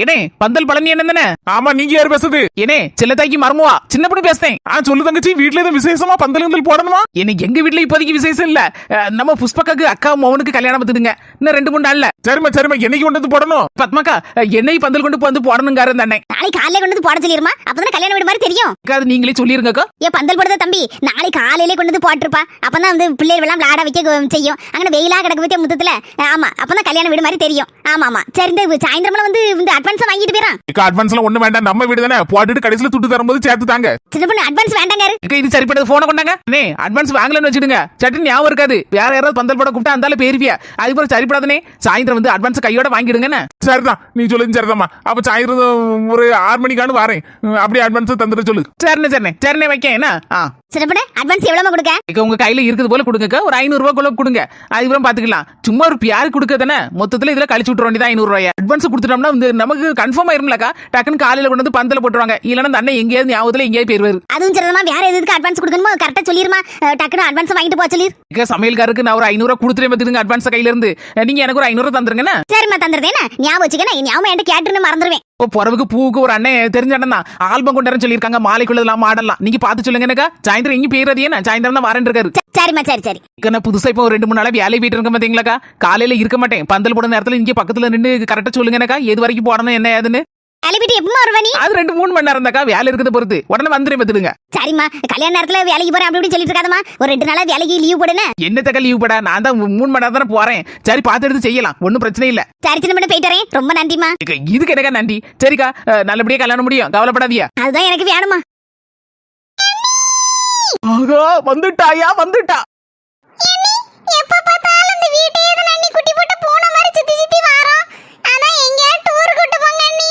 ஏனே பந்தல் பழனி என்ன? ஆமா, நீங்க யாரு பேசுறது? ஏனே செல்லத்தாய்க்கு மரமுவா சின்ன பொண்ணு பேசுறேன். சொல்லு தங்கச்சி, வீட்டுல ஏதோ விசேஷமா பந்தல் போடணுமா? எனக்கு எங்க வீட்டுல இப்போதைக்கு விசேஷம் இல்ல. நம்ம புஷ்பக்காக்கு அக்கா மௌனுக்கு கல்யாணம் பார்த்துடுங்க. இன்னும் 2-3 நாள்ல. சரிமா என்னைக்கு கொண்டு வந்து போடணும்? பத்மாக்கா என்னை பந்தல் கொண்டு வந்து போடணுங்காரு அந்த அண்ணன். நாளைக்கு காலையில கொண்டு வந்து போட சொல்லிருமா, அப்பதான் கல்யாணம் வீடு மாதிரி தெரியும். அது நீங்களே சொல்லிருங்கக்கா. ஏன் பந்தல் போடுறத தம்பி நாளைக்கு காலையிலே கொண்டு வந்து போட்டுருப்பா, அப்பதான் வந்து பிள்ளைகள் எல்லாம் விளையாட வைக்க செய்யும். அங்கே வெயிலா கிடக்கு வைக்க முத்தத்துல. ஆமா, அப்பதான் கல்யாண வீடு மாதிரி தெரியும். ஆமா சரி, இந்த சாயந்தரமா வந்து இந்த அட்வான்ஸ் வாங்கிட்டு போயிறான். அட்வான்ஸ்லாம் ஒண்ணு வேண்டாம், நம்ம வீடு தானே, போட்டுட்டு கடைசியில துட்டு தரும்போது சேர்த்து தாங்க. சின்ன பொண்ணு அட்வான்ஸ் வேண்டாங்க. இது சரிப்பட்டது. போன கொண்டாங்க. அட்வான்ஸ் வாங்கலன்னு வச்சுடுங்க, சட்டுன்னு ஞாபகம் இருக்காது. வேற யாராவது பந்தல் போட கூப்பிட்டா அந்தால பேருவியா, அதுக்கப்புறம் சரிப்படாதனே. சாயந்தரம் வந்து அட்வான்ஸ் கையோட வாங்கிடுங்க. சரிதான், நீ சொல்லுங்க. சரிதாம்மா, அப்ப சாயந்தரம் ஒரு 6 மணிக்கானு வரேன். அப்படியே அட்வான்ஸ் தந்துட சொல்லு. சரிண்ணே வைக்க என்ன? சின்ன பொண்ணு அட்வான்ஸ் எவ்வளவு கொடுக்க? உங்க கையில இருக்குது போல கொடுங்க. ஒரு 500 ரூபாய் கொடுங்க, அதுக்கப்புறம் பாத்துக்கலாம். சும்மா ஒரு பியாரு கொடுக்க தானே, மொத்தத்துல இதுல கழிச்சு விட்டுற வேண்டியதான் 500 ரூபாய். அட்வான்ஸ் கொடுத்துட்டோம்னா நமக்கு கன்ஃபார்ம் ஆயிரும்லக்கா. டக்குன்னு காலையில கொண்டு வந்து பந்தல போட்டுருவாங்க. இல்லன்னா அந்த அண்ணன் எங்கேயாவது ஞாபகத்துல எங்கேயாவது போயிருவாரு. அதுவும் சரிமா, வேற எதுக்கு அட்வான்ஸ் கொடுக்கணுமோ கரெக்டா சொல்லிருமா. டக்குன்னு அட்வான்ஸ் வாங்கிட்டு போக சொல்லிரு. சமையல்காருக்கு நான் ஒரு 500 ரூபாய் கொடுத்துட்டே பார்த்துங்க அட்வான்ஸ் கையில இருந்து. நீங்க எனக்கு ஒரு 500 ரூபாய் தந்துருங்க. சரிம்மா தந்துருதேன். ஞாபகம் வச்சுக்கணும், ஞாபகம் என்கிட்ட கேட்டுன்னு மறந்துடுவேன். பொறவுக்கு பூவுக்கு ஒரு அண்ணன் தெரிஞ்ச அண்ணன் தான் ஆல்பம் கொண்டாரன்னு சொல்லியிருக்காங்க. மாலைக்குள்ளதெல்லாம் மாடலாம். நீங்க பாத்து சொல்லுங்க. எனக்கா சாயந்தரம் எங்க போயிடுறது? ஏன்னா சாயந்தரம் தான் வரேன் இருக்காரு. சரிம்மா சரி. புதுசா இப்போ 2-3 நாளா வேலை போயிட்டு இருக்க மாட்டீங்களாக்கா. காலையில இருக்க மாட்டேன். பந்தல் போட நேரத்துல இங்க பக்கத்துல நின்று கரெக்டா சொல்லுங்க. எனக்கா எது வரைக்கும் போடணும் என்ன ஏதுன்னு. வேலைக்கு எப்பமா வருவ நீ? அது 2-3 மணி நேரம் இருந்தாக்கா வேலை இருக்கிறத பொறுத்து. உடனே வந்துடும் பார்த்துடுங்க. சரிம்மா, கல்யாண நேரத்துல வேலைக்கு போறேன் அப்படி சொல்லிட்டு இருக்காதமா. ஒரு 2 நாளா வேலைக்கு லீவ் போடுன. என்னத்தக்க லீவ் போட? நான் தான் 3 மணி நேரம் தானே போறேன். சரி பார்த்து எடுத்து செய்யலாம், ஒன்னும் பிரச்சனை இல்ல. சரி சின்ன பண்ண போயிட்டு வரேன். ரொம்ப நன்றிமா. இதுக்கு எனக்கா நன்றி. சரிக்கா, நல்லபடியா கல்யாணம் முடியும், கவலைப்படாதியா. அதுதான் எனக்கு வேணுமா. ஆகா, வந்துட்டாயா வந்துட்டா. எப்ப பார்த்தாலும் இந்த வீட்டையே நன்னி குட்டி போட்டு போன மாதிரி சுத்தி வாரோம். ஆனா எங்க டூர் கூட்டி போங்க அண்ணி.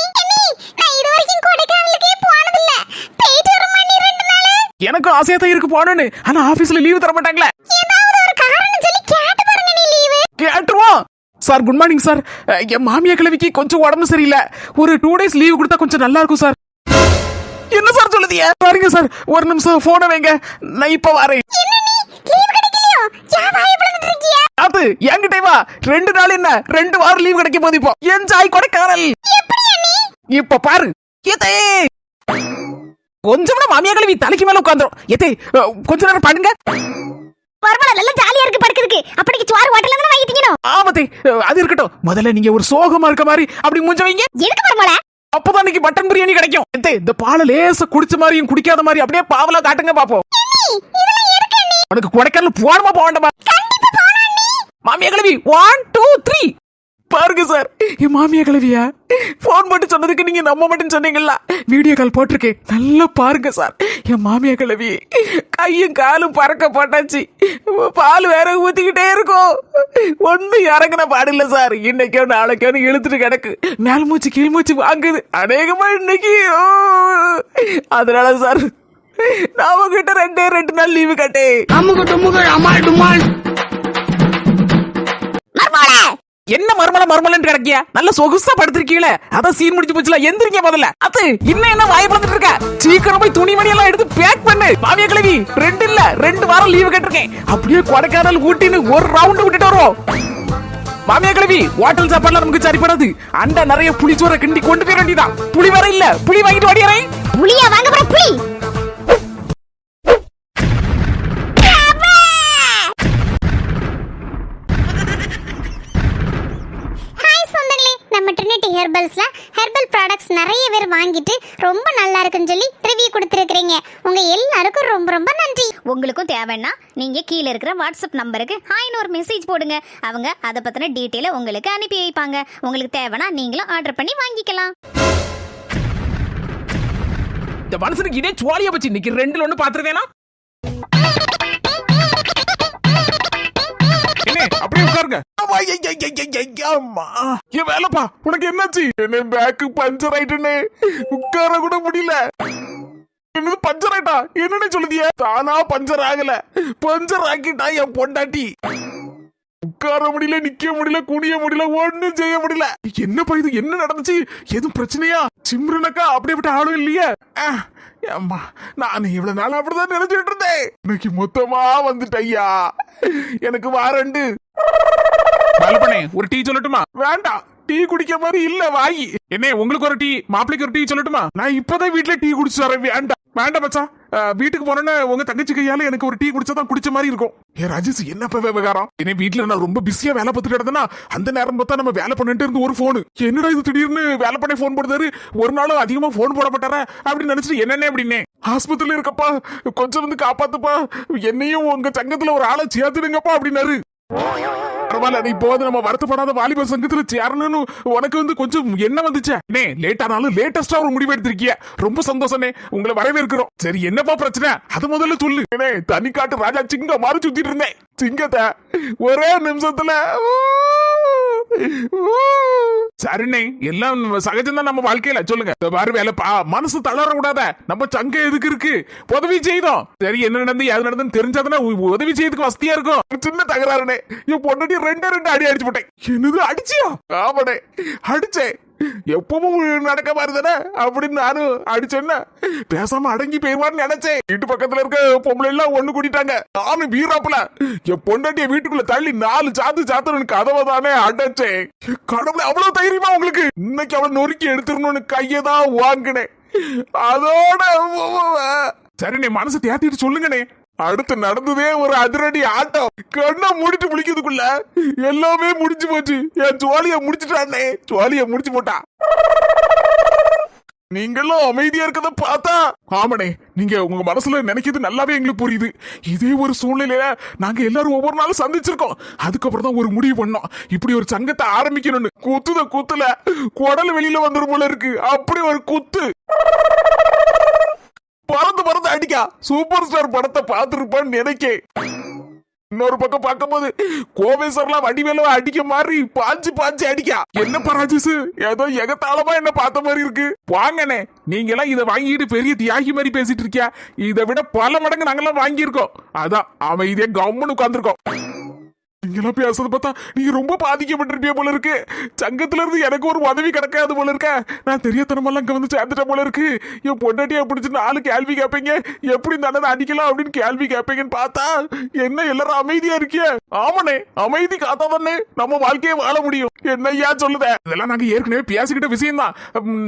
நான் இது வரைக்கும் கொடைக்கானலுக்கே போனது இல்ல. போயிட்டு வரமா நீ 2 நாள். எனக்கு ஆசையா தான் இருக்கு போறேன்னு. ஆனா ஆபீஸ்ல லீவ் தர மாட்டாங்களே. ஏதாவது ஒரு காரணம் சொல்லி கேட்டு பாருங்க. நீ லீவு கேட்டுருவோம். Sir good morning sir. என் மாமியா கிழவிக்கு கொஞ்சம் உடம்பு சரியில்லை. ஒரு 2 டேஸ் லீவ் கொடுத்தா கொஞ்சம் நல்லா இருக்கும் சார். என்ன சார் சொல்லுதிய? பாருங்க சார், ஒரு நிமிஷம் போன வைங்க, நான் இப்ப வரேன். லீவ் கிடைக்கலையோ? ஏன் வாய் பிளந்துட்டு இருக்கியா? அது என்கிட்ட வா. 2 நாள் என்ன 2 வாரம் லீவ் கிடைக்க போகுது. இப்போ என்ஜாய் கொடைக்கானல். எப்படி அண்ணி? இப்ப பாரு. ஏதே கொஞ்சம் மாமியா கிழவி தலைக்கு மேல உட்கார்ந்துரும். ஏதே கொஞ்ச நேரம் பாருங்க. பரவாயில்ல, நல்லா ஜாலியா இருக்கு படுக்கிறதுக்கு. அப்படிக்கு சோறு ஹோட்டல்ல தான வாங்கிட்டீங்க. ஆமத்தே, அது இருக்கட்டும். முதல்ல நீங்க ஒரு சோகமா இருக்க மாதிரி அப்படி மூஞ்ச வைங்க. எதுக்கு பரவாயில்ல? அப்பதான் இன்னைக்கு மட்டன் பிரியாணி கிடைக்கும். இந்த பாலை லேச குடிச்ச மாதிரியும் குடிக்காத மாதிரி அப்படியே பாவலா காட்டுங்க பாப்போம். உனக்கு கொடைக்கானல் போனமா போவேண்டமா? மாமியா கிழவி 1 2 3 பாருங்க சார். என் மாமியா கிழவியா போன் போட்டு சொன்னதுக்கு நீங்க நம்ப மாட்டேன்னு சொன்னீங்களா? வீடியோ கால் போட்டிருக்கேன், நல்லா பாருங்க சார். என் மாமியா கிழவி கையும் காலும் பறக்க போட்டாச்சு. பால் வேற ஊத்திக்கிட்டே இருக்கும். ஒன்னும் இறங்கின பாடில்ல சார். இன்னைக்கோ நாளைக்கோ இழுத்துட்டு கிடக்கு. மேல் மூச்சு கீழ் மூச்சு வாங்குது. அநேகமா இன்னைக்கு. அதனால சார் நான் உங்ககிட்ட 2 நாள் லீவு கட்டேன். என்ன மர்மலன்னு கிடக்கியா? நல்ல சொகுசா படுத்திருக்கீங்களே, அதான் சீன் முடிச்சு போச்சுல. எந்திரிங்க முதல்ல. அது இன்னும் என்ன வாய் பழந்துட்டு இருக்க? சீக்கிரம் போய் துணிமணி எல்லாம் எடுத்து பேக் பண்ணு. மாமியா கிழவி 2 இல்ல 2 வாரம் லீவு கட்டிருக்கேன். அப்படியே கொடைக்கானல் ஊட்டின்னு ஒரு ரவுண்ட் விட்டுட்டு வரோம். மாமியா கிழவி ஹோட்டல் சாப்பாடுல நமக்கு சரிப்படாது. அண்டா நிறைய புளிச்சோரை கிண்டி கொண்டு போய் வேண்டியதான். புளி வர இல்ல, புளி வாங்கிட்டு வாடியறேன். புளியா வாங்க போற புளி. ஹெர்பல்ஸ்ல ஹெர்பல் ப்ராடக்ட்ஸ் நிறைய பேர் வாங்கிட்டு ரொம்ப நல்லா இருக்குன்னு சொல்லி ரிவ்யூ கொடுத்துருக்கீங்க. உங்க எல்லாருக்கும் ரொம்ப ரொம்ப நன்றி. உங்களுக்கும் தேவைன்னா நீங்க கீழே இருக்கிற வாட்ஸ்அப் நம்பருக்கு ஹாய்னு ஒரு மெசேஜ் போடுங்க. அவங்க அதை பத்தின டீட்டெயிலை உங்களுக்கு அனுப்பி வைப்பாங்க. உங்களுக்கு தேவைன்னா நீங்களும் ஆர்டர் பண்ணி வாங்கிக்கலாம். இந்த மனுஷனுக்கு இதே சுவாலியா போச்சு. இன்னைக்கு 2ல 1 பாத்துருவேனா? அப்படியே உட்காருங்க. வேலைப்பா, உனக்கு என்னாச்சு? என்ன பேக்கு பஞ்சர் ஆயிட்டுன்னு உட்கார கூட முடியல. என்னது பஞ்சர் ஆயிட்டா? என்னன்னு சொல்லுதிய? தானா பஞ்சர் ஆகல, பஞ்சர் ஆக்கிட்டா என் பொண்டாட்டி. உட்கார முடியல, நிக்க முடியல, குனிய முடியல, ஒண்ணும் செய்ய முடியல. என்னப்பா இது? என்ன நடந்துச்சு? எதுவும் பிரச்சனையா? சிம்ரனக்கா அப்படியே விட்டு ஆளும் இல்லையே. அம்மா, நான் இவ்வளவு நாள் அப்படிதான் நினைச்சிட்டு இருந்தேன். இன்னைக்கு மொத்தமா வந்துட்டய்யா. எனக்கு வாரண்டு. ஒரு டீ சொல்லட்டுமா? வேண்டாம், டீ குடிக்க மாதிரி இல்ல வாயி. என்ன உங்களுக்கு ஒரு டீ, மாப்பிளைக்கு ஒரு டீ சொல்லட்டுமா? நான் இப்பதான் வீட்டுல டீ குடிச்சு வரேன். வேண்டாம் வேண்டாம் மச்சான். வீட்டுக்கு போனோன்னு உங்க தங்கச்சி கையால எனக்கு ஒரு டீ குடிச்சாதான் குடிச்ச மாதிரி இருக்கும். ஏ ராஜேஷ், என்னப்பா விவகாரம்? என்ன வீட்டுல நான் ரொம்ப பிஸியா வேலை பார்த்துட்டு இருந்தேன்னா அந்த நேரம் பார்த்தா நம்ம வேலை பண்ணிட்டு இருந்து ஒரு போன், என்னடா இது திடீர்னு வேலை பண்ண போன் போடுறாரு, ஒரு நாளும் அதிகமா போன் போடப்பட்டாரா அப்படின்னு நினைச்சிட்டு என்னென்ன அப்படின்னே. ஆஸ்பத்திரியில இருக்கப்பா, கொஞ்சம் வந்து காப்பாத்துப்பா, என்னையும் உங்க சங்கத்துல ஒரு ஆளை சேர்த்துடுங்கப்பா அப்படின்னாரு. பரவாயில்ல, நீ இப்போது நம்ம வருத்தப்படாத வாலிபர் சங்கத்துல சேரணும்னு உனக்கு வந்து கொஞ்சம் என்ன வந்துச்சே. லேட் ஆனாலும் லேட்டஸ்டா ஒரு முடிவு எடுத்திருக்கிய, ரொம்ப சந்தோஷமே, உங்களை வரவேற்கிறோம். சரி, என்னப்பா பிரச்சனை அது முதல்ல சொல்லு. தனி காட்டு ராஜா சிங்க மாறி சுத்திட்டு இருந்தேன். சிங்கத்தை ஒரே நிமிஷத்துல சரிண்ணே, எல்லாம் சகஜம்தான் நம்ம வாழ்க்கையில. சொல்லுங்க. பாரு வேலைப்பா, மனசு தளர கூடாத. நம்ம சங்க எதுக்கு இருக்கு, உதவி செய்தோம். சரி, என்ன நடந்து எது நடந்துன்னு தெரிஞ்சாதானே உதவி செய்யறதுக்கு வசதியா இருக்கும். சின்ன தகராறுனே, என் பொண்டாட்டி ரெண்டு அடி அடிச்சு போட்டேன். என்னது அடிச்சியா? ஆமாடே அடிச்சேன். எப்பவும் நடக்க பாருதானே அப்படின்னு நானும் அடிச்சேன்னா பேசாம அடங்கி போயிருவான்னு நினைச்சேன். வீட்டு பக்கத்துல இருக்க பொம்பளை எல்லாம் ஒண்ணு கூட்டிட்டாங்க. நானும் வீராப்புல என் பொண்டாட்டிய வீட்டுக்குள்ள தள்ளி 4 சாத்து கதவை தானே அடைச்சேன். கடவுளை, அவ்வளவு தைரியமா உங்களுக்கு? இன்னைக்கு அவளை நொறுக்கி எடுத்துடணும்னு கையதான் வாங்கினேன். அதோட சரிண்ணே, மனசு தேத்திட்டு சொல்லுங்கண்ணே. அடுத்து நடந்ததே ஒரு அதிரடி ஆட்டம். கண்ணை முடிட்டு முடிக்கிறதுக்குள்ள எல்லாமே முடிச்சு போச்சு. என் ஜோலிய முடிச்சுட்டானே, ஜோலிய முடிச்சு போட்டா. நீங்களும் அமைதியா இருக்கத பார்த்தா, ஆமனே, நீங்க உங்க மனசுல நினைக்கிறது நல்லாவே எங்களுக்கு புரியுது. இதே ஒரு சூழ்நிலையில நாங்க எல்லாரும் ஒவ்வொரு நாளும் சந்திச்சிருக்கோம். அதுக்கப்புறம் தான் ஒரு முடிவு பண்ணோம், இப்படி ஒரு சங்கத்தை ஆரம்பிக்கணும்னு. குத்துல குடல் வெளியில வந்துரும் போல இருக்கு. அப்படி ஒரு குத்து பறந்து அடிக்கா. சூப்பர் ஸ்டார் படத்தை பார்த்திருப்பான்னு நினைக்க. இன்னொரு பக்கம் பார்க்கும்போது கோவேஸ்வரலாம் வடிவேல அடிக்க மாதிரி பாஞ்சு அடிக்கா. என்ன பராஜிஸ், ஏதோ எகத்தாளமா என்ன பார்த்த மாதிரி இருக்கு. வாங்கண்ணே, நீங்க எல்லாம் இதை வாங்கிட்டு பெரிய தியாகி மாதிரி பேசிட்டு இருக்கியா? இதை விட பல மடங்கு நாங்கெல்லாம் வாங்கியிருக்கோம். அதான் அமைதியா கவர்மெண்ட் உட்கார்ந்துருக்கோம். நீங்களாம் பேசுறத பார்த்தா நீங்க ரொம்ப பாதிக்கப்பட்டிருப்பிய போல இருக்கு. சங்கத்துல இருந்து எனக்கு ஒரு உதவி கிடைக்காது போல இருக்க. நான் தெரியாதனமெல்லாம் இங்க வந்து சேர்ந்துட்ட போல இருக்கு. என் பொண்டாட்டியா பிடிச்சி 4 கேள்வி கேட்பீங்க, எப்படி இந்த அண்ணன் அடிக்கலாம் அப்படின்னு கேள்வி கேட்பீங்கன்னு பார்த்தா என்ன எல்லாரும் அமைதியா இருக்கிய? ஆமனே, அமைதி காத்தாதானே நம்ம வாழ்க்கையை வாழ முடியும். என்னையா சொல்லுத? இதெல்லாம் நாங்க ஏற்கனவே பேசிக்கிட்ட விஷயம் தான்.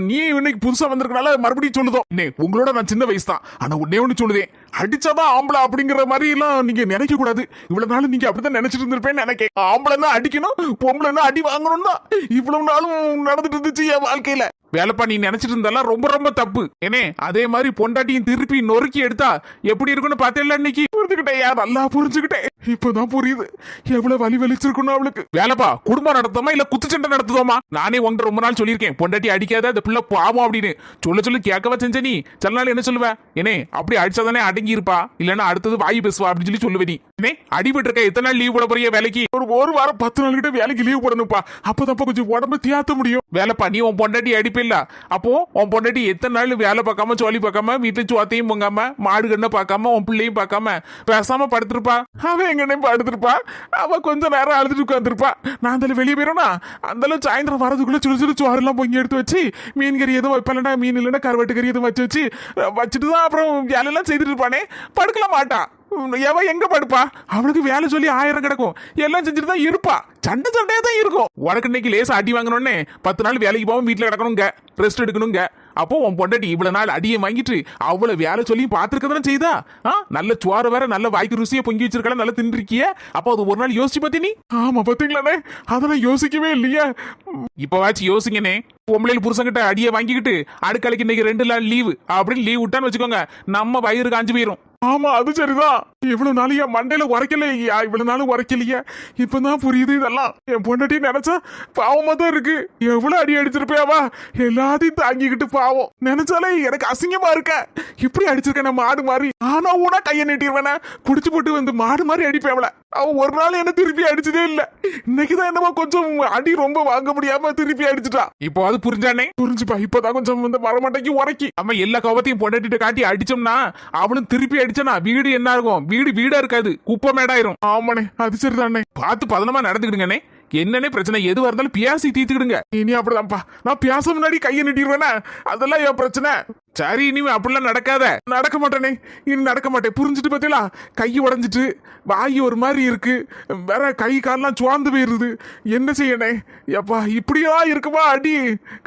நீ இன்னைக்கு புதுசா வந்திருக்கனால மறுபடியும் சொல்லுதோம். உங்களோட நான் சின்ன வயசு தான், ஆனா ஒன்னே ஒண்ணு சொல்லுதேன், அடிச்சாதான் ஆம்பளை அப்படிங்கிற மாதிரி எல்லாம் நீங்க நினைக்க கூடாது. இவ்வளவு நாள் நீங்க அப்படிதான் நினைச்சிட்டு இருந்திருப்பேன்னு நினைக்க. ஆம்பளைன்னா அடிக்கணும், பொம்பளைன்னா அடி வாங்கணும் தான் இவ்வளவு நாளும் நடந்துட்டு இருந்துச்சு என் வாழ்க்கையில. வேலைப்பா, நீ நினைச்சிட்டு இருந்தாலும் ரொம்ப ரொம்ப தப்பு. ஏனே அதே மாதிரி பொண்டாட்டியும் திருப்பி நொறுக்கி எடுத்தா எப்படி இருக்குன்னு பார்த்தேன்ல இன்னைக்கு. புரிஞ்சுக்கிட்டேன், நல்லா புரிஞ்சுக்கிட்டேன். இப்பதான் புரியுது எவ்வளவு வலி வலிச்சிருக்கணும் அவளுக்கு. வேலைப்பா, குடும்பம் நடத்துமா இல்ல குத்துச்சண்டை நடத்துதோமா? நானே உங்க ரொம்ப நாள் சொல்லியிருக்கேன், பொண்டாட்டி அடிக்காத, அந்த பிள்ளை பாவம் அப்படின்னு சொல்லி கேட்கவா செஞ்ச நீ? சில நாள் என்ன சொல்லுவேன், ஏனே அப்படி அடிச்சாதானே அடங்கி இருப்பா, இல்லன்னா அடுத்தது வாய் பேசுவா அப்படின்னு சொல்லுவே. நீ அடிபட்டு இருக்க, எத்தனை நாள் லீவ் போட போறிய வேலைக்கு? ஒரு வாரம் 10 நாள் கிட்ட வேலைக்கு லீவ் போடணும்ப்பா. அப்பதான் கொஞ்சம் உடம்பு தியாத்த முடியும். வேலைப்பா, நீ உன் பொண்டாட்டி அடிப்பில்ல, அப்போ உன் பொண்டாட்டி எத்தனை நாள் வேலை பார்க்காம ஜோலி பார்க்காம வீட்டுல சுவாத்தையும் பொங்காம மாடு கண்ணை பார்க்காம உன் பிள்ளையும் பார்க்காம பேசாம படுத்திருப்பா? அவன் எங்கன்னே படுத்திருப்பா. அவ கொஞ்ச நேரம் அழுதுட்டு உட்காந்துருப்பா. நான் அந்த வெளியே போயிடும்னா அந்த சாயந்தரம் வரதுக்குள்ள சுடு சோறு எல்லாம் பொங்கி எடுத்து வச்சு மீன் கறி எதுவும் வைப்பலன்னா மீன் இல்லைன்னா கருவாட்டு கறி எதுவும் வச்சுட்டு தான் அப்புறம் வேலையெல்லாம் செய்துட்டு இருப்பானே. படுக்கல மாட்டான். எவ எங்க படுப்பா? அவளுக்கு வேலை சொல்லி 1000 கிடக்கும், எல்லாம் செஞ்சுட்டு தான் இருப்பா. சண்டையா தான் இருக்கும். உனக்கு இன்னைக்கு லேசா அடி வாங்கணும்னே 10 நாள் வேலைக்கு போகாம வீட்டுல கிடக்கணுங்க, ரெஸ்ட் எடுக்கணுங்க. அப்போ உன் பொண்டாட்டி இவ்வளவு நாள் அடியை வாங்கிட்டு அவ்வளவு வேலை சொல்லி பாத்துருக்கதானே செய்தா? நல்ல சுவார வேற நல்ல வாய்க்கு ருசியை பொங்கி வச்சிருக்கலாம், நல்லா தின்றிருக்கிய. அப்போ அது ஒரு நாள் யோசிச்சு பாத்தி? நீ ஆமா பாத்தீங்களானே, அதெல்லாம் யோசிக்கவே இல்லையா? இப்பவாச்சும் யோசிங்கனே. பொம்பளையில் புருஷங்கிட்ட அடியை வாங்கிக்கிட்டு அடுக்கலைக்கு இன்னைக்கு 2 நாள் லீவு அப்படின்னு லீவ் விட்டான்னு வச்சுக்கோங்க, நம்ம வயிறு காஞ்சு போயிரும். ஆமா, அது சரிதான். இவ்வளவு நாள் என் மண்டையில உரைக்கலையா? இவ்வளவு நாள் உரைக்கலையா? இப்பதான் புரியுது இதெல்லாம். என் பொண்டாட்டி நினைச்சா பாவமா தான் இருக்கு. எவ்வளவு அடி அடிச்சிருப்பேவா? எல்லாத்தையும் தாங்கிக்கிட்டு பாவம் நினைச்சாலே எனக்கு அசிங்கமா இருக்க. இப்படி அடிச்சிருக்கேன் நான் மாடு மாதிரி. ஆனா ஊனா கையை நீட்டிடுவேன, குடிச்சு போட்டு வந்து மாடு மாதிரி அடிப்பேவல. அவன் ஒரு நாள் என்ன திருப்பி அடிச்சதே இல்ல. இன்னைக்குதான் என்னமோ கொஞ்சம் அடி ரொம்ப வாங்க முடியாம திருப்பி அடிச்சுட்டா. இப்போ அது புரிஞ்சானே? புரிஞ்சுப்பா. இப்பதான் கொஞ்சம் வந்து மரமட்டைக்கு உரைக்கி. நம்ம எல்லா கோபத்தையும் பொண்டாட்டிட்ட காட்டி அடிச்சோம்னா அவனும் திருப்பி அடிச்சனா வீடு என்ன இருக்கும்? வீடா இருக்காது, குப்பை மேடாயிரும். ஆமாண்ணே, அது சரிதானே. பார்த்து பதனமா நடந்துக்கிடுங்கண்ணே. என்னன்னே பிரச்சனை எதுவா இருந்தாலும் பேசி தீர்த்துக்கிடுங்க. இனி அப்படிதான்ப்பா, நான் பேச முன்னாடி கையை நீட்டிடுவேனா, அதெல்லாம் என் பிரச்சனை. சரி இனிமே அப்படிலாம் நடக்காத. நடக்க மாட்டேனே, இனி நடக்க மாட்டேன். புரிஞ்சுட்டு பார்த்தீங்களா, கை உடஞ்சிட்டு வாய் ஒரு மாதிரி இருக்கு, வேற கை கால்லாம் சுவாந்து போயிருது. என்ன செய்யணே எப்பா, இப்படியா இருக்குமா அடி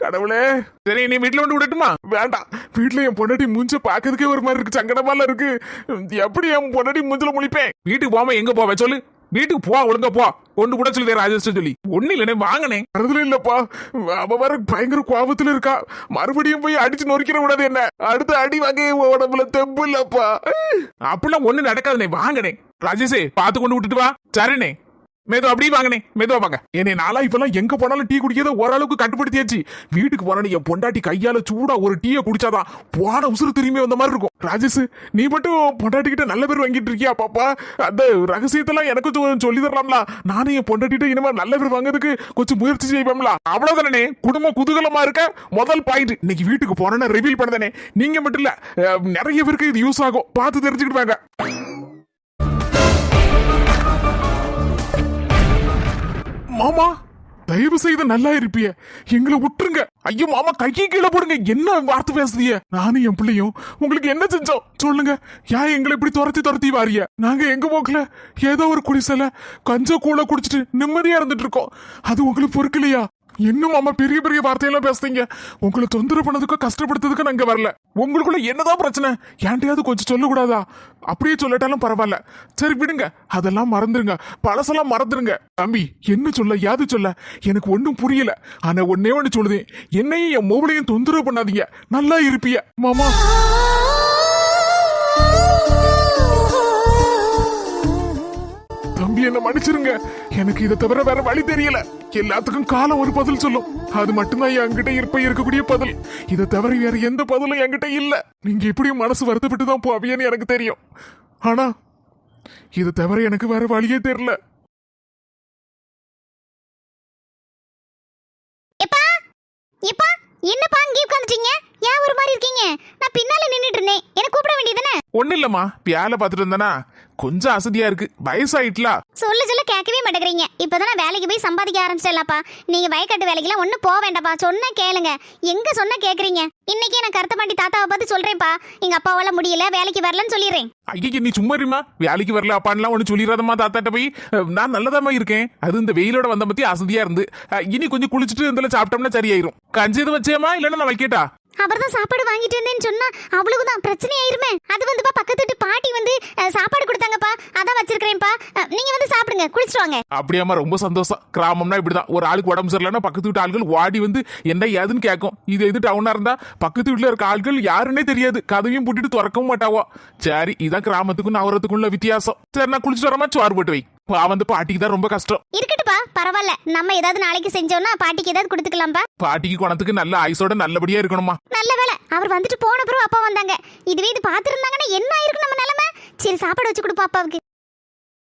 கடவுளே. சரி நீ வீட்டுல வந்து விடட்டுமா? வேண்டாம், வீட்டுல என் பொண்டாட்டி மூஞ்ச பாக்கிறதுக்கே ஒரு மாதிரி இருக்கு, சங்கடமால இருக்கு. எப்படி என் பொண்டாட்டி மூஞ்சில முழிப்பேன்? வீட்டுக்கு போகாம எங்க போவ சொல்லு. வீட்டுக்கு போ, ஒழுங்கா போ. ஒன்று கூட சொல்லி ராஜேஷ் சொல்லி ஒண்ணு இல்லனே வாங்கனே. அதுல இல்லப்பா, அவ வேற பயங்கர கோபத்துல இருக்கா. மறுபடியும் போய் அடிச்சு நொறுக்கிற விடாது என்ன. அடுத்த அடி வாங்க உடம்புல தெம்பு இல்லப்பா. அப்படிலாம் ஒண்ணு நடக்காதுனே, வாங்கனே. ராஜேஷே பார்த்து கொண்டு விட்டுட்டு வா. சரிண்ணே, மெதுவா அப்படியே வாங்கனே, மெதுவா வாங்க. என்னை நாளா இப்பெல்லாம் எங்க போனாலும் டீ குடிக்கிறத ஓரளவுக்கு கட்டுப்படுத்தியாச்சு. வீட்டுக்கு போனாலும் என் பொண்டாட்டி கையால சூடா ஒரு டீயை குடிச்சாதான் போன உசுறு திரும்பி வந்த மாதிரி இருக்கும். ராஜேஷ், நீ மட்டும் பொண்டாட்டி கிட்ட நல்ல பேர் வாங்கிட்டு இருக்கியா பாப்பா? அந்த ரகசியத்தெல்லாம் எனக்கு சொல்லி தரலாம்ல. நானும் என் பொண்டாட்டிட்ட இனிமே நல்ல பேர் வாங்குறதுக்கு கொஞ்சம் முயற்சி செய்வோம்ல. அவ்வளவுதானே, குடும்பம் குதூகலமா இருக்க முதல் பாயிண்ட். இன்னைக்கு வீட்டுக்கு போனேன்னு ரிவீல் பண்ணதானே. நீங்க மட்டும் இல்ல, நிறைய பேருக்கு இது யூஸ் ஆகும். பார்த்து தெரிஞ்சுக்கிட்டு வாங்க. மாமா, தயவு செய்து நல்லா இருப்பிய, எங்களை விட்டுருங்க. ஐயோ மாமா, கையை கீழே போடுங்க. என்ன வார்த்தை பேசுதிய? நானும் என் பிள்ளையும் உங்களுக்கு என்ன செஞ்சோம் சொல்லுங்க. ஏன் எங்களை இப்படி துரத்தி வாரிய? நாங்க எங்க போக்கல, ஏதோ ஒரு குடிசைல கஞ்ச கூழ குடிச்சிட்டு நிம்மதியா இருந்துட்டு இருக்கோம். அது உங்களுக்கு பொறுக்கலையா? இன்னும் மாமா பெரிய பெரிய வார்த்தையெல்லாம் பேசுறீங்க. உங்களை தொந்தரவு பண்ணதுக்கோ கஷ்டப்படுத்ததுக்கோ நாங்க வரல. உங்களுக்குள்ள என்னதான் பிரச்சனை? ஏன்டையாவது கொஞ்சம் சொல்லக்கூடாதா? அப்படியே சொல்லட்டாலும் பரவாயில்ல. சரி விடுங்க, அதெல்லாம் மறந்துருங்க. பழசெல்லாம் மறந்துருங்க. தம்பி, என்ன சொல்ல யாது சொல்ல எனக்கு ஒன்றும் புரியல. ஆனா ஒன்னே ஒண்ணு சொல்லுதேன், என்னையும் என் மோவளையும் தொந்தரவு பண்ணாதீங்க. நல்லா இருப்பிய மாமா. தம்பி, என்ன மன்னிச்சிருங்க. எனக்கு இதை தவிர வேற வழி தெரியல. எல்லாத்துக்கும் காலம் ஒரு பதில் சொல்லும். அது மட்டும்தான் என்கிட்ட இருக்கக்கூடிய பதில். இதை தவிர வேற எந்த பதிலும் என்கிட்ட இல்ல. நீங்க எப்படியும் மனசு வருத்தப்பட்டு தான் போவியன்னு எனக்கு தெரியும். ஆனா இதை தவிர எனக்கு வேற வழியே தெரியல. என்னப்பா இங்கே உட்காந்துட்டீங்க? ஏன் ஒரு மாதிரி இருக்கீங்க? நான் பின்னால நின்னுட்டு இருந்தேன், என்ன கூப்பிட வேண்டியதுதானே? ஒண்ணு இல்லம்மா, வேலை பார்த்துட்டு இருந்தேனா கொஞ்சம் அசதியா இருக்கு. வயசாயிட்டலா. சொல்ல கேட்கவே மாட்டேங்கிறீங்க. இப்பதான் நான் வேலைக்கு போய் சம்பாதிக்க ஆரம்பிச்சிடலாப்பா. நீங்க வயக்காட்டு வேலைக்கெல்லாம் ஒன்னும் போக வேண்டாப்பா. சொன்னா கேளுங்க. எங்க சொன்னா கேக்குறீங்க? இன்னைக்கே நான் கருத்தமாட்டி தாத்தாவை பார்த்து சொல்றேன்ப்பா, எங்க அப்பாவால முடியல, வேலைக்கு வரலன்னு சொல்லிடுறேன். ஐயா நீ சும்மா இருமா. வேலைக்கு வரல அப்பான்லாம் ஒண்ணு சொல்லிடாதம்மா தாத்தாட்ட போய். நான் நல்லதாமா இருக்கேன். அது இந்த வெயிலோட வந்த பத்தி அசதியா இருந்து. இனி கொஞ்சம் குளிச்சுட்டு இந்த சாப்பிட்டோம்னா சரியாயிரும். கஞ்சி எதுவும் வச்சேமா இல்லன்னா நான் வைக்கட்டா? அவர் தான் சாப்பாடு வாங்கிட்டு வந்தேன்னு சொன்னா அவ்வளவுதான் பிரச்சனை ஆயிருமே. அது வந்துப்பா பக்கத்து வீட்டு பாட்டி வந்து சாப்பாடு கொடுத்தாங்கப்பா, அதான் வச்சிருக்கிறேன்ப்பா. நீங்க வந்து சாப்பிடுங்க, குளிச்சுட்டு வாங்க. அப்படியாமா, ரொம்ப சந்தோஷம். கிராமம்னா இப்படிதான். ஒரு ஆளுக்கு உடம்பு சரியில்லைன்னா பக்கத்து வீட்டு ஆள்கள் ஓடி வந்து என்ன ஏதுன்னு கேட்கும். இது டவுனா இருந்தா பக்கத்து வீட்டுல இருக்க ஆள்கள் யாருன்னே தெரியாது, கதவையும் பூட்டிட்டு திறக்கவும் மாட்டாவோ. சரி, இதான் கிராமத்துக்கும் நகரத்துக்குள்ள வித்தியாசம். சரி, நான் குளிச்சுட்டு வரமா? சோறு போட்டு வை. வந்து பாட்டிக்கு தான் ரொம்ப கஷ்டம். இருக்கட்டுப்பா, பரவாயில்ல. நம்ம ஏதாவது நாளைக்கு செஞ்சோம்னா பாட்டிக்கு ஏதாவது கொடுத்துக்கலாம்பா. பாட்டிக்கு குணத்துக்கு நல்ல ஆயுசோட நல்லபடியா இருக்கணுமா. நல்ல வேலை, அவர் வந்துட்டு போன பிறகு அப்பா வந்தாங்க. இதுவே இது பாத்துருந்தாங்கன்னா என்ன ஆயிருக்கு நம்ம நிலைமை? சரி, சாப்பாடு வச்சு கொடுப்பா அப்பாவுக்கு.